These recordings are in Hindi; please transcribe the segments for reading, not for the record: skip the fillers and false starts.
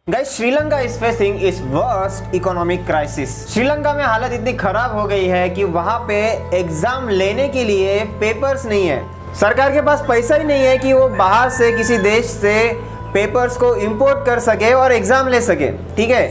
Guys, Sri Lanka is facing its worst economic crisis. Sri Lanka में हालत इतनी खराब हो गई है कि वहां पे एग्जाम लेने के लिए पेपर्स नहीं है। सरकार के पास पैसा ही नहीं है कि वो बाहर से किसी देश से पेपर्स को इंपोर्ट कर सके और एग्जाम ले सके। ठीक है,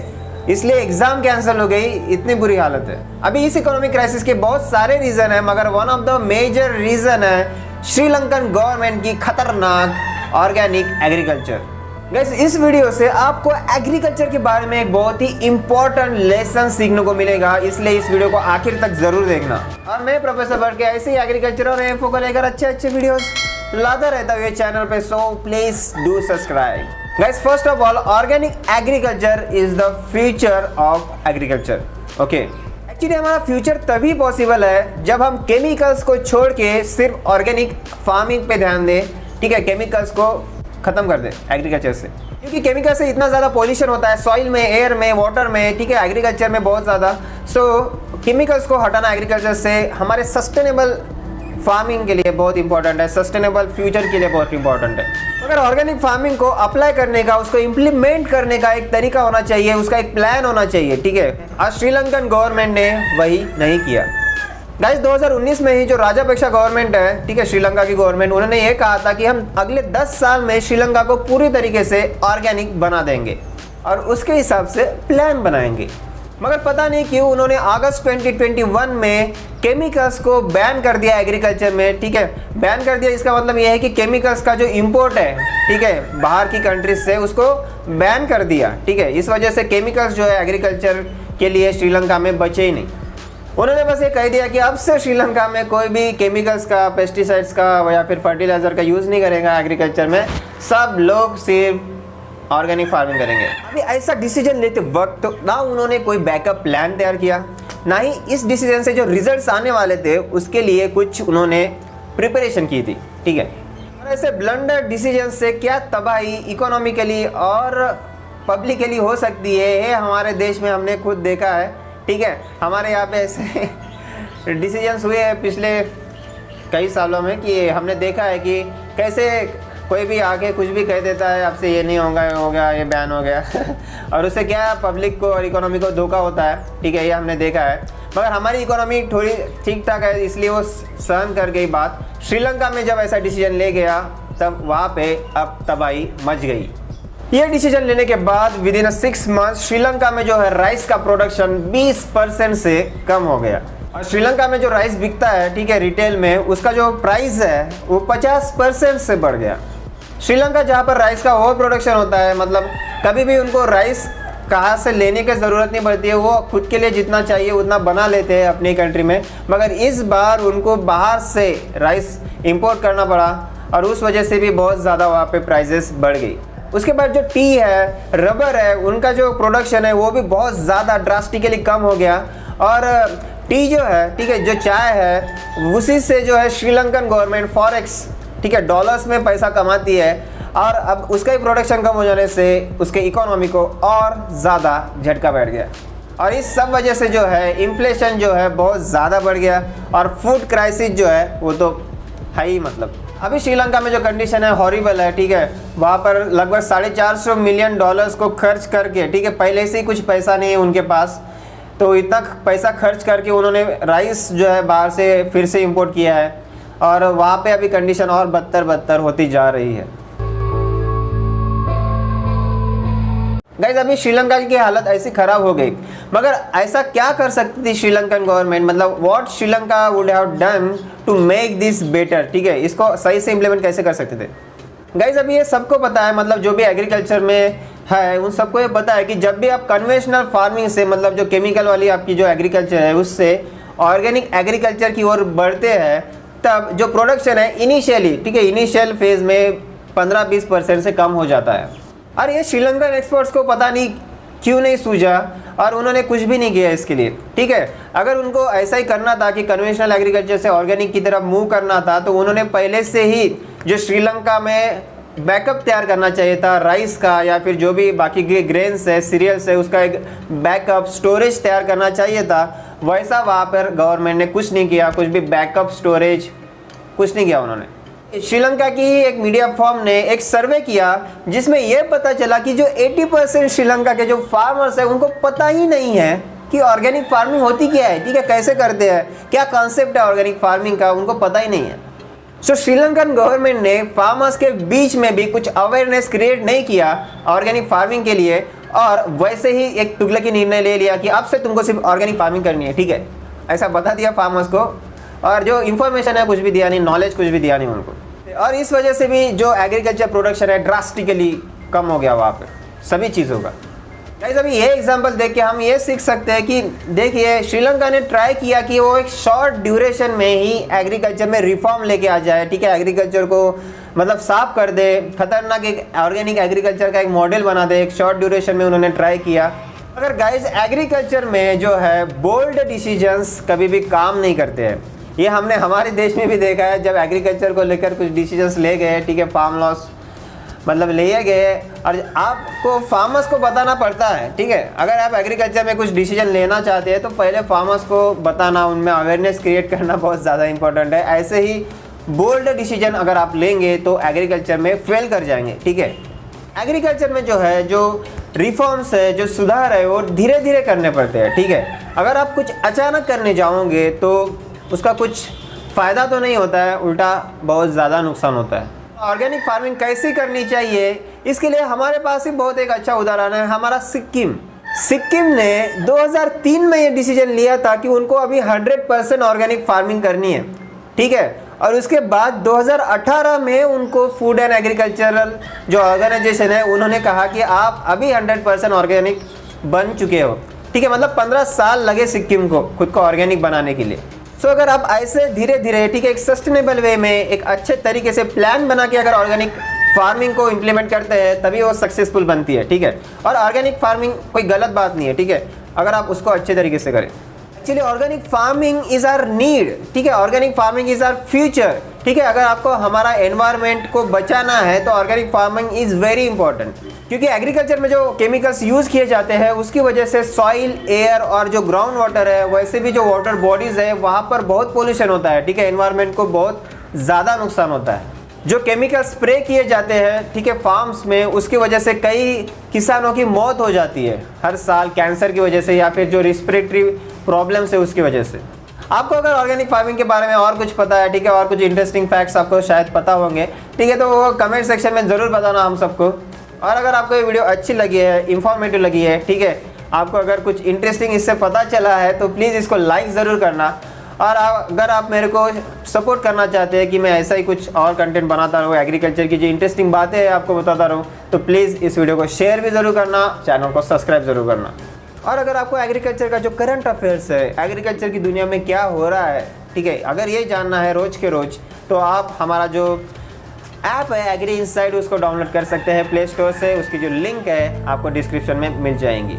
इसलिए एग्जाम कैंसिल हो गई। इतनी बुरी हालत है। अभी इस इकोनॉमिक क्राइसिस के बहुत सारे रीजन है, मगर one of the major reason है श्रीलंकन गवर्नमेंट की खतरनाक ऑर्गेनिक एग्रीकल्चर। गाइस, इस वीडियो से आपको एग्रीकल्चर के बारे में एक बहुत ही इंपॉर्टेंट लेसन सीखने को मिलेगा, इसलिए इस वीडियो को आखिर तक जरूर देखना। और मैं प्रोफेसर भट्ट के ऐसे ही एग्रीकल्चर और इन्फो को लेकर अच्छे वीडियोस लाता रहता हूँ चैनल पे, so please do subscribe. Guys, first of all, organic agriculture is the future of agriculture. Okay, actually हमारा फ्यूचर तभी पॉसिबल है जब हम केमिकल्स को छोड़ के सिर्फ ऑर्गेनिक फार्मिंग पे ध्यान दें। ठीक है, केमिकल्स को खत्म कर दे एग्रीकल्चर से, क्योंकि केमिकल से इतना ज़्यादा पॉल्यूशन होता है सॉइल में, एयर में, वाटर में। ठीक है, एग्रीकल्चर में बहुत ज़्यादा। सो केमिकल्स को हटाना एग्रीकल्चर से हमारे सस्टेनेबल फार्मिंग के लिए बहुत इंपॉर्टेंट है, सस्टेनेबल फ्यूचर के लिए बहुत इंपॉर्टेंट है। अगर ऑर्गेनिक फार्मिंग को अप्लाई करने का, उसको इम्प्लीमेंट करने का एक तरीका होना चाहिए, उसका एक प्लान होना चाहिए। ठीक है, आज श्रीलंकन गवर्नमेंट ने वही नहीं किया। गाइस, 2019 में ही जो राजापेक्षा गवर्नमेंट है, ठीक है, श्रीलंका की गवर्नमेंट, उन्होंने ये कहा था कि हम अगले 10 साल में श्रीलंका को पूरी तरीके से ऑर्गेनिक बना देंगे और उसके हिसाब से प्लान बनाएंगे। मगर पता नहीं क्यों उन्होंने अगस्त 2021 में केमिकल्स को बैन कर दिया एग्रीकल्चर में। ठीक है, बैन कर दिया, इसका मतलब ये है कि केमिकल्स का जो इंपोर्ट है, ठीक है, बाहर की कंट्रीज से, उसको बैन कर दिया। ठीक है, इस वजह से केमिकल्स जो है एग्रीकल्चर के लिए श्रीलंका में बचे ही नहीं। उन्होंने बस ये कह दिया कि अब से श्रीलंका में कोई भी केमिकल्स का, पेस्टिसाइड्स का या फिर फर्टिलाइजर का यूज़ नहीं करेगा एग्रीकल्चर में, सब लोग सिर्फ ऑर्गेनिक फार्मिंग करेंगे। अभी ऐसा डिसीजन लेते वक्त ना उन्होंने कोई बैकअप प्लान तैयार किया, ना ही इस डिसीजन से जो रिजल्ट्स आने वाले थे उसके लिए कुछ उन्होंने प्रिपरेशन की थी। ठीक है, और ऐसे ब्लंडर डिसीजन से क्या तबाही इकोनॉमिकली और पब्लिकली हो सकती है, ये हमारे देश में हमने खुद देखा है। ठीक है, हमारे यहाँ पे ऐसे डिसीजंस हुए हैं पिछले कई सालों में कि हमने देखा है कि कैसे कोई भी आके कुछ भी कह देता है, आपसे ये नहीं होगा, ये हो गया, ये बैन हो गया और उससे क्या पब्लिक को और इकोनॉमी को धोखा होता है। ठीक है, ये हमने देखा है। मगर हमारी इकोनॉमी थोड़ी ठीक ठाक है, इसलिए वो सहन कर गई बात। श्रीलंका में जब ऐसा डिसीजन ले गया तब वहाँ पे अब तबाही मच गई। ये डिसीजन लेने के बाद विद इन 6 मंथ श्रीलंका में जो है राइस का प्रोडक्शन 20% से कम हो गया। और श्रीलंका में जो राइस बिकता है, ठीक है, रिटेल में, उसका जो प्राइस है वो 50% से बढ़ गया। श्रीलंका जहाँ पर राइस का ओवर प्रोडक्शन होता है, मतलब कभी भी उनको राइस कहाँ से लेने की ज़रूरत नहीं पड़ती है, वो खुद के लिए जितना चाहिए उतना बना लेते हैं अपनी कंट्री में। मगर इस बार उनको बाहर से राइस इंपोर्ट करना पड़ा और उस वजह से भी बहुत ज़्यादा वहाँ पे प्राइजेस बढ़ गई। उसके बाद जो टी है, रबर है, उनका जो प्रोडक्शन है वो भी बहुत ज़्यादा ड्रास्टिकली कम हो गया। और टी जो है, ठीक है, जो चाय है, उसी से जो है श्रीलंकन गवर्नमेंट फॉरेक्स, ठीक है, डॉलर्स में पैसा कमाती है और अब उसका ही प्रोडक्शन कम हो जाने से उसके इकोनॉमी को और ज़्यादा झटका बैठ गया। और इस सब वजह से जो है इन्फ्लेशन जो है बहुत ज़्यादा बढ़ गया और फूड क्राइसिस जो है वो तो है ही। मतलब अभी श्रीलंका में जो कंडीशन है हॉरिबल है। ठीक है, वहाँ पर लगभग $450 मिलियन को खर्च करके, ठीक है, पहले से ही कुछ पैसा नहीं है उनके पास, तो इतना पैसा खर्च करके उन्होंने राइस जो है बाहर से फिर से इंपोर्ट किया है और वहाँ पे अभी कंडीशन और बदतर होती जा रही है। गाइस, अभी श्रीलंका की हालत ऐसी खराब हो गई, मगर ऐसा क्या कर सकती थी श्रीलंकन गवर्नमेंट, मतलब what Sri Lanka would have done to make this better. ठीक है, इसको सही से इम्प्लीमेंट कैसे कर सकते थे। गाइस, अभी ये सबको पता है, मतलब जो भी एग्रीकल्चर में है उन सबको ये पता है कि जब भी आप कन्वेंशनल फार्मिंग से, मतलब जो केमिकल वाली आपकी जो एग्रीकल्चर है उससे ऑर्गेनिक एग्रीकल्चर की ओर बढ़ते हैं, तब जो प्रोडक्शन है इनिशियली, ठीक है, इनिशियल फेज में 15-20% से कम हो जाता है। और ये श्रीलंकन एक्सपर्ट्स को पता नहीं क्यों नहीं सूझा और उन्होंने कुछ भी नहीं किया इसके लिए। ठीक है, अगर उनको ऐसा ही करना था कि कन्वेंशनल एग्रीकल्चर से ऑर्गेनिक की तरफ मूव करना था, तो उन्होंने पहले से ही जो श्रीलंका में बैकअप तैयार करना चाहिए था राइस का, या फिर जो भी बाकी के ग्रेन्स है, सीरियल्स है, उसका एक बैकअप स्टोरेज तैयार करना चाहिए था। वैसा वहाँ पर गवर्नमेंट ने कुछ नहीं किया, कुछ भी बैकअप स्टोरेज कुछ नहीं किया उन्होंने। श्रीलंका की ही एक मीडिया फर्म ने एक सर्वे किया जिसमें यह पता चला कि जो 80% श्रीलंका के जो फार्मर्स हैं उनको पता ही नहीं है कि ऑर्गेनिक फार्मिंग होती क्या है, ठीक है, कैसे करते हैं, क्या कॉन्सेप्ट है ऑर्गेनिक फार्मिंग का, उनको पता ही नहीं है। सो श्रीलंकन गवर्नमेंट ने फार्मर्स के बीच में भी कुछ अवेयरनेस क्रिएट नहीं किया ऑर्गेनिक फार्मिंग के लिए, और वैसे ही एक तुगलकी निर्णय ले लिया कि अब से तुमको सिर्फ ऑर्गेनिक फार्मिंग करनी है, ठीक है, ऐसा बता दिया फार्मर्स को, और जो इन्फॉर्मेशन है कुछ भी दिया नहीं, नॉलेज कुछ भी दिया नहीं उनको, और इस वजह से भी जो एग्रीकल्चर प्रोडक्शन है ड्रास्टिकली कम हो गया वहाँ पे सभी चीज़ों का। गाइस अभी ये एग्जांपल देख के हम ये सीख सकते हैं कि देखिए श्रीलंका ने ट्राई किया कि वो एक शॉर्ट ड्यूरेशन में ही एग्रीकल्चर में रिफॉर्म लेके आ जाए, ठीक है, एग्रीकल्चर को मतलब साफ कर दे, खतरनाक एक ऑर्गेनिक एग्रीकल्चर का एक मॉडल बना दे, एक शॉर्ट ड्यूरेशन में उन्होंने ट्राई किया। अगर गाइस एग्रीकल्चर में जो है बोल्ड डिसीजंस कभी भी काम नहीं करते हैं, ये हमने हमारे देश में भी देखा है। जब एग्रीकल्चर को लेकर कुछ डिसीजंस ले गए, ठीक है, फार्म लॉस मतलब लिए गए, और आपको फार्मर्स को बताना पड़ता है, ठीक है, अगर आप एग्रीकल्चर में कुछ डिसीजन लेना चाहते हैं तो पहले फार्मर्स को बताना, उनमें अवेयरनेस क्रिएट करना बहुत ज़्यादा इंपॉर्टेंट है। ऐसे ही बोल्ड डिसीजन अगर आप लेंगे तो एग्रीकल्चर में फेल कर जाएंगे, ठीक है। एग्रीकल्चर में जो है जो रिफॉर्म्स है, जो सुधार है, वो धीरे धीरे करने पड़ते हैं, ठीक है। अगर आप कुछ अचानक करने जाओगे तो उसका कुछ फ़ायदा तो नहीं होता है, उल्टा बहुत ज़्यादा नुकसान होता है। ऑर्गेनिक फार्मिंग कैसी करनी चाहिए, इसके लिए हमारे पास ही बहुत एक अच्छा उदाहरण है, हमारा सिक्किम ने 2003 में ये डिसीजन लिया था कि उनको अभी 100% ऑर्गेनिक फार्मिंग करनी है, ठीक है, और उसके बाद 2018 में उनको फूड एंड एग्रीकल्चरल जो ऑर्गेनाइजेशन है उन्होंने कहा कि आप अभी 100% ऑर्गेनिक बन चुके हो, ठीक है, मतलब 15 साल लगे सिक्किम को खुद को ऑर्गेनिक बनाने के लिए। सो अगर आप ऐसे धीरे धीरे, ठीक है, एक सस्टेनेबल वे में एक अच्छे तरीके से प्लान बना के अगर ऑर्गेनिक फार्मिंग को इम्प्लीमेंट करते हैं तभी वो सक्सेसफुल बनती है, ठीक है। और ऑर्गेनिक फार्मिंग कोई गलत बात नहीं है, ठीक है, अगर आप उसको अच्छे तरीके से करें। Actually organic farming is our need, ठीक है, organic farming is our future, ठीक है। अगर आपको हमारा एनवायरनमेंट को बचाना है तो organic farming is very important, क्योंकि एग्रीकल्चर में जो केमिकल्स यूज़ किए जाते हैं उसकी वजह से सॉइल, एयर और जो ग्राउंड वाटर है, वैसे भी जो वाटर बॉडीज़ है वहाँ पर बहुत पोल्यूशन होता है, ठीक है, एनवायरनमेंट को बहुत ज़्यादा नुकसान होता है। जो केमिकल स्प्रे किए जाते हैं, ठीक है, फार्म्स में, उसकी वजह से कई किसानों की मौत हो जाती है हर साल, कैंसर की वजह से या फिर जो रिस्पिरेटरी प्रॉब्लम्स है उसकी वजह से। आपको अगर ऑर्गेनिक फार्मिंग के बारे में और कुछ पता है, ठीक है, और कुछ इंटरेस्टिंग फैक्ट्स आपको शायद पता होंगे, ठीक है, तो वो कमेंट सेक्शन में ज़रूर बताना हम सबको। और अगर आपको ये वीडियो अच्छी लगी है, इंफॉर्मेटिव लगी है, ठीक है, आपको अगर कुछ इंटरेस्टिंग इससे पता चला है तो प्लीज़ इसको लाइक ज़रूर करना। और अगर आप मेरे को सपोर्ट करना चाहते हैं कि मैं ऐसा ही कुछ और कंटेंट बनाता रहूँ, एग्रीकल्चर की जो इंटरेस्टिंग बातें हैं आपको बताता रहूँ, तो प्लीज़ इस वीडियो को शेयर भी ज़रूर करना, चैनल को सब्सक्राइब ज़रूर करना। और अगर आपको एग्रीकल्चर का जो करंट अफेयर्स है, एग्रीकल्चर की दुनिया में क्या हो रहा है, ठीक है, अगर ये जानना है रोज़ के रोज़, तो आप हमारा जो ऐप है एग्री इनसाइड उसको डाउनलोड कर सकते हैं प्ले स्टोर से, उसकी जो लिंक है आपको डिस्क्रिप्शन में मिल जाएंगी।